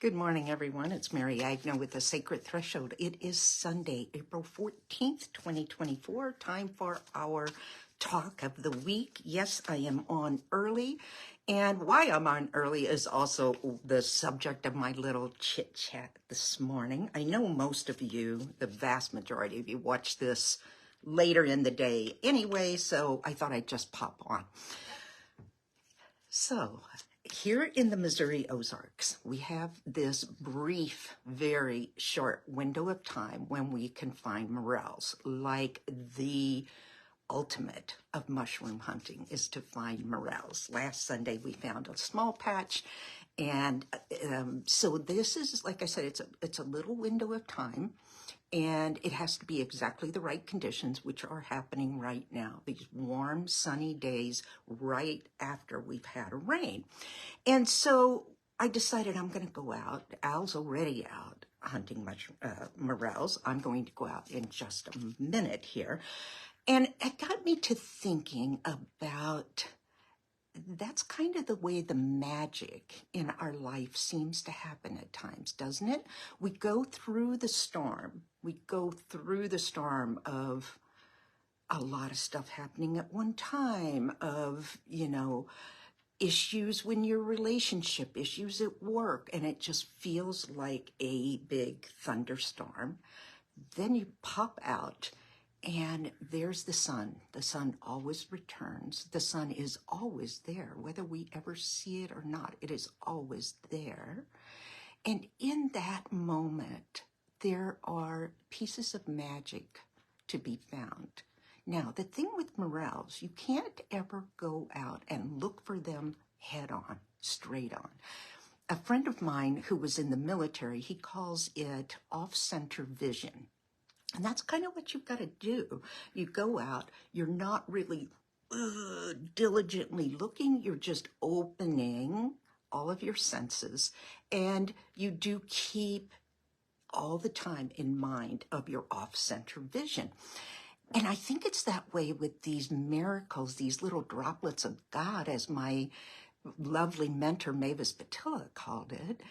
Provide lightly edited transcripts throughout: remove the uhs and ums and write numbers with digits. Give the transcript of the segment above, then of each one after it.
Good morning, everyone. It's Mary Agnew with the Sacred Threshold. It is Sunday, April 14th, 2024. Time for our talk of the week. Yes, I am on early. And why I'm on early is also the subject of my little chit chat this morning. I know most of you, the vast majority of you, watch this later in the day anyway, so I thought I'd just pop on. So, here in the Missouri Ozarks, we have this brief, very short window of time when we can find morels. Like the ultimate of mushroom hunting is to find morels. Last Sunday, we found a small patch. And so this is, like I said, it's a little window of time. And it has to be exactly the right conditions, which are happening right now. These warm, sunny days right after we've had a rain. And so I decided I'm going to go out. Al's already out hunting morels. I'm going to go out in just a minute here. And it got me to thinking about that's kind of the way the magic in our life seems to happen at times, doesn't it? We go through the storm. We go through the storm of a lot of stuff happening at one time, of, issues when your relationship, issues at work, and it just feels like a big thunderstorm. Then you pop out and there's the sun. The sun always returns. The sun is always there, whether we ever see it or not. It is always there. And in that moment, there are pieces of magic to be found. Now, the thing with morels, you can't ever go out and look for them head on, straight on. A friend of mine who was in the military, he calls it off-center vision. And that's kind of what you've got to do. You go out, you're not really diligently looking, you're just opening all of your senses, and you do keep all the time in mind of your off-center vision. And I think it's that way with these miracles, these little droplets of God, as my lovely mentor Mavis Patilla called it,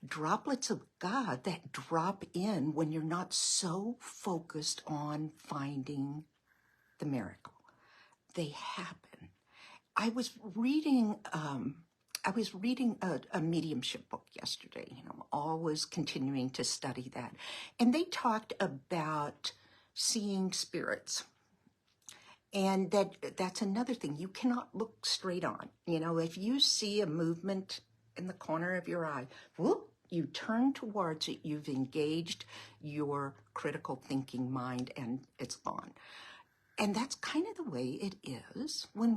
droplets of God that drop in when you're not so focused on finding the miracle. They happen. I was reading a mediumship book yesterday. I'm always continuing to study that. And they talked about seeing spirits. And that's another thing. You cannot look straight on. If you see a movement in the corner of your eye, whoop, you turn towards it, you've engaged your critical thinking mind, and it's on. And that's kind of the way it is when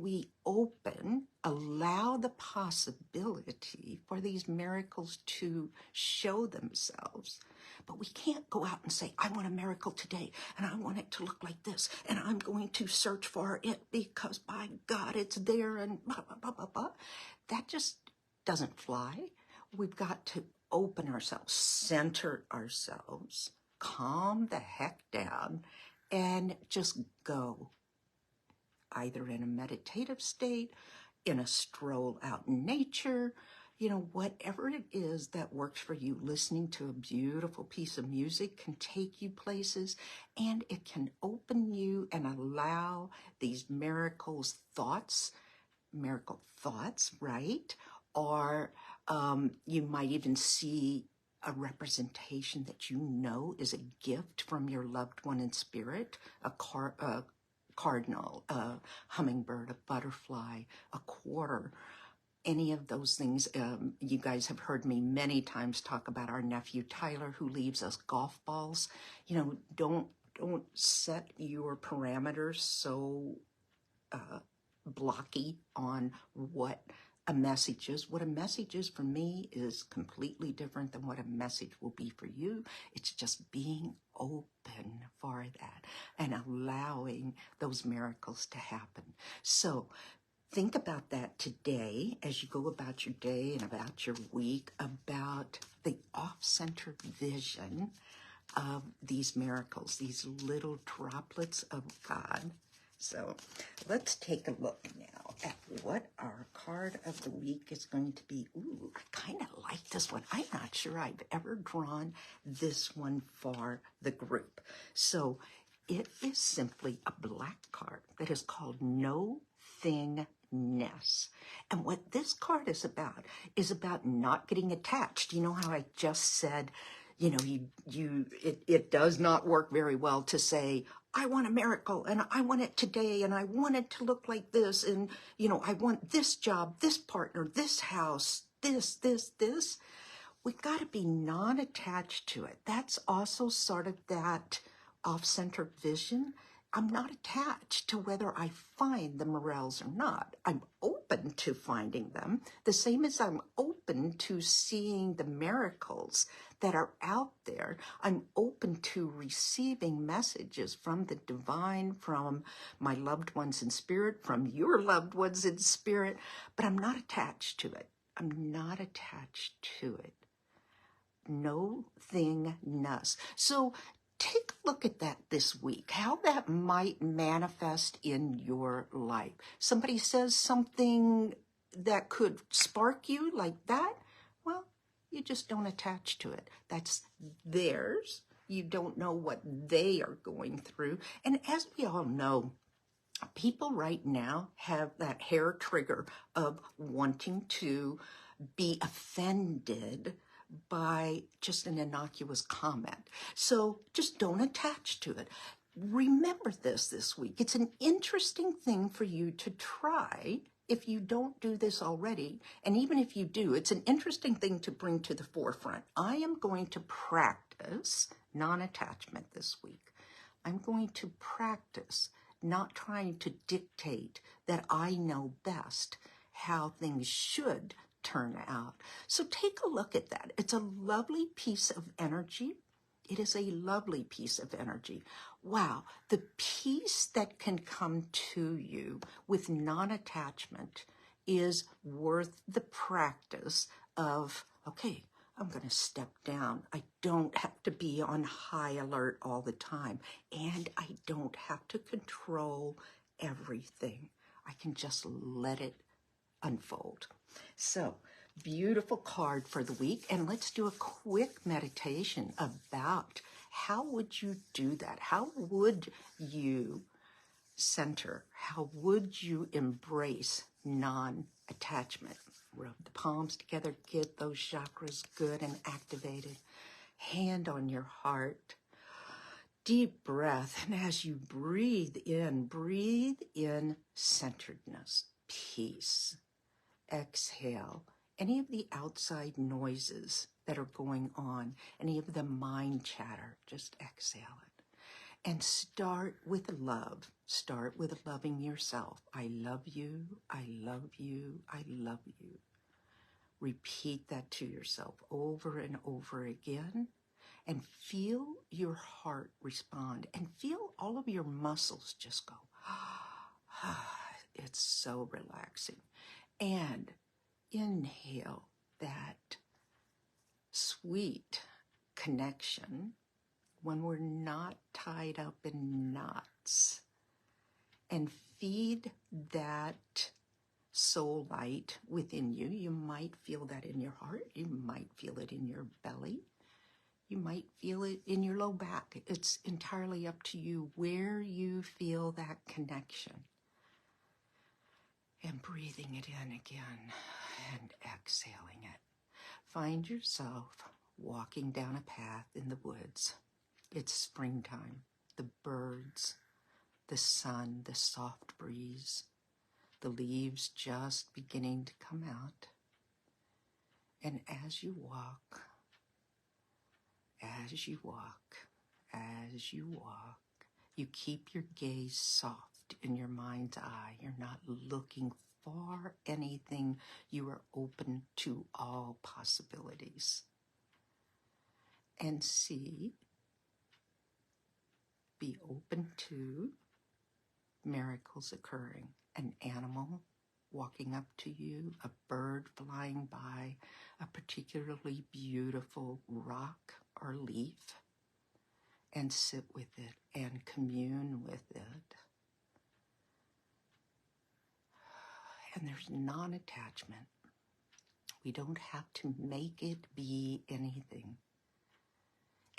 we open, allow the possibility for these miracles to show themselves. But we can't go out and say, I want a miracle today, and I want it to look like this, and I'm going to search for it because, by God, it's there, and blah, blah, blah, blah, blah. That just doesn't fly. We've got to open ourselves, center ourselves, calm the heck down, and just go. Either in a meditative state, in a stroll out in nature, whatever it is that works for you. Listening to a beautiful piece of music can take you places, and it can open you and allow these miracle thoughts, right? Or you might even see a representation that is a gift from your loved one in spirit, a cardinal, a hummingbird, a butterfly, a quarter, any of those things. You guys have heard me many times talk about our nephew Tyler, who leaves us golf balls. Don't set your parameters so blocky on what a message is. What a message is for me is completely different than what a message will be for you. It's just being open for that and allowing those miracles to happen. So think about that today as you go about your day and about your week, about the off-center vision of these miracles, these little droplets of God So let's take a look now at what our card of the week is going to be. Ooh, I kind of like this one. I'm not sure I've ever drawn this one for the group. So it is simply a black card that is called No Thingness. And what this card is about not getting attached. You know how I just said, you know, it does not work very well to say, I want a miracle and I want it today and I want it to look like this. And, you know, I want this job, this partner, this house, this. We got to be non-attached to it. That's also sort of that off-center vision. I'm not attached to whether I find the morels or not. I'm open to finding them, the same as I'm open to seeing the miracles that are out there. I'm open to receiving messages from the divine, from my loved ones in spirit, from your loved ones in spirit, but I'm not attached to it. I'm not attached to it. No thingness. So take a look at that this week, how that might manifest in your life. Somebody says something that could spark you like that. Well, you just don't attach to it. That's theirs. You don't know what they are going through. And as we all know, people right now have that hair trigger of wanting to be offended by just an innocuous comment. So just don't attach to it. Remember this week. It's an interesting thing for you to try if you don't do this already. And even if you do, it's an interesting thing to bring to the forefront. I am going to practice non-attachment this week. I'm going to practice not trying to dictate that I know best how things should turn out. So take a look at that. It's a lovely piece of energy. It is a lovely piece of energy. Wow, the peace that can come to you with non-attachment is worth the practice of, okay, I'm going to step down. I don't have to be on high alert all the time. And I don't have to control everything. I can just let it unfold. So, beautiful card for the week. And let's do a quick meditation about how would you do that? How would you center? How would you embrace non-attachment? Rub the palms together, get those chakras good and activated. Hand on your heart. Deep breath. And as you breathe in centeredness, peace. Exhale any of the outside noises that are going on, any of the mind chatter, just exhale it. And start with love. Start with loving yourself. I love you, I love you, I love you. Repeat that to yourself over and over again. And feel your heart respond. And feel all of your muscles just go. It's so relaxing. And inhale that sweet connection when we're not tied up in knots. And feed that soul light within you. You might feel that in your heart. You might feel it in your belly. You might feel it in your low back. It's entirely up to you where you feel that connection. And breathing it in again and exhaling it. Find yourself walking down a path in the woods. It's springtime. The birds, the sun, the soft breeze, the leaves just beginning to come out. And as you walk, you keep your gaze soft in your mind's eye. You're not looking for anything. You are open to all possibilities. And be open to miracles occurring. An animal walking up to you, a bird flying by, a particularly beautiful rock or leaf, and sit with it and commune with it. And there's non-attachment. We don't have to make it be anything.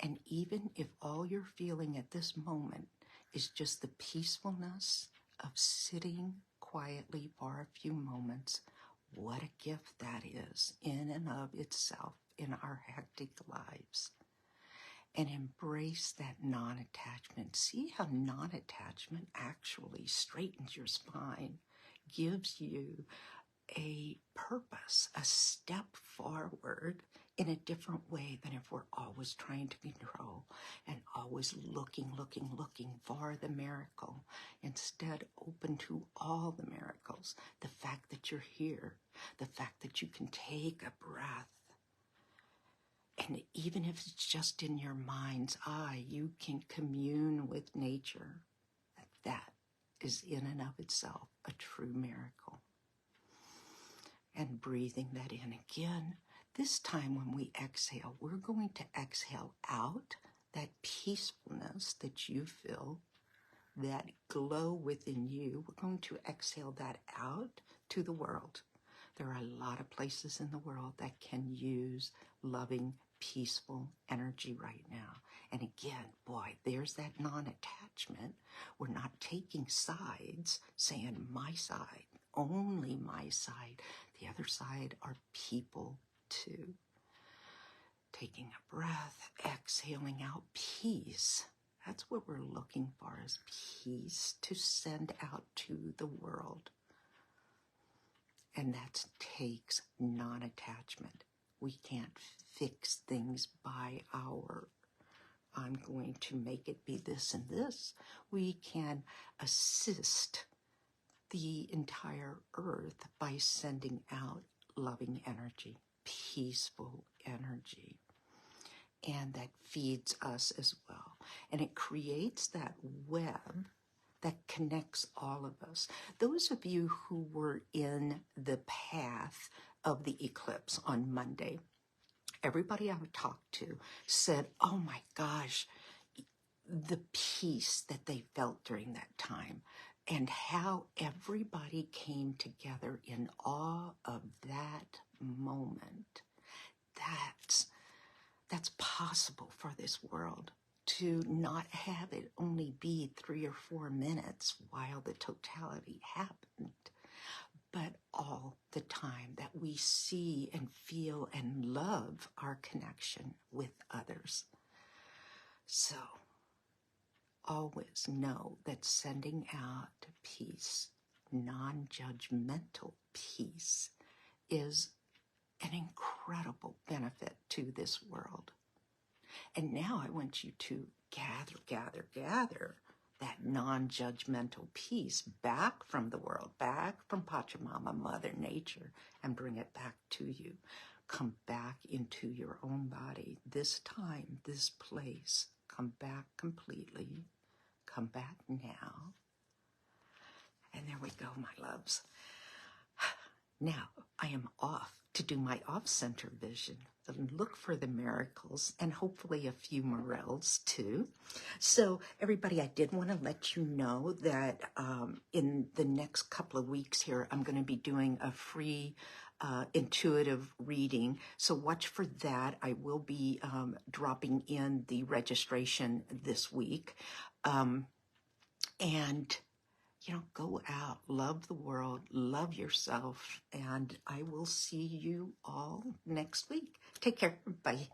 And even if all you're feeling at this moment is just the peacefulness of sitting quietly for a few moments, what a gift that is in and of itself in our hectic lives. And embrace that non-attachment. See how non-attachment actually straightens your spine, gives you a purpose, a step forward in a different way than if we're always trying to control and always looking for the miracle. Instead, open to all the miracles. The fact that you're here, the fact that you can take a breath, and even if it's just in your mind's eye, you can commune with nature. That is in and of itself a true miracle. And breathing that in again. This time when we exhale, we're going to exhale out that peacefulness that you feel, that glow within you. We're going to exhale that out to the world. There are a lot of places in the world that can use loving, peaceful energy right now. And again, boy, there's that non-attachment. We're not taking sides, saying my side, only my side. The other side are people too. Taking a breath, exhaling out peace. That's what we're looking for, is peace to send out to the world. And that takes non-attachment. We can't fix things by I'm going to make it be this and this. We can assist the entire earth by sending out loving energy, peaceful energy. And that feeds us as well. And it creates that web that connects all of us. Those of you who were in the path of the eclipse on Monday, everybody I've talked to said, oh my gosh, the peace that they felt during that time and how everybody came together in awe of that moment. That's possible for this world, to not have it only be 3 or 4 minutes while the totality happened, but all the time that we see and feel and love our connection with others. So always know that sending out peace, non-judgmental peace, is an incredible benefit to this world. And now I want you to gather that non-judgmental peace back from the world, back from Pachamama, Mother Nature, and bring it back to you. Come back into your own body. This time, this place, come back completely. Come back now. And there we go, my loves. Now, I am off to do my off-center vision and look for the miracles and hopefully a few morels too. So everybody, I did want to let you know that in the next couple of weeks here, I'm going to be doing a free intuitive reading. So watch for that. I will be dropping in the registration this week. And go out, love the world, love yourself, and I will see you all next week. Take care. Bye.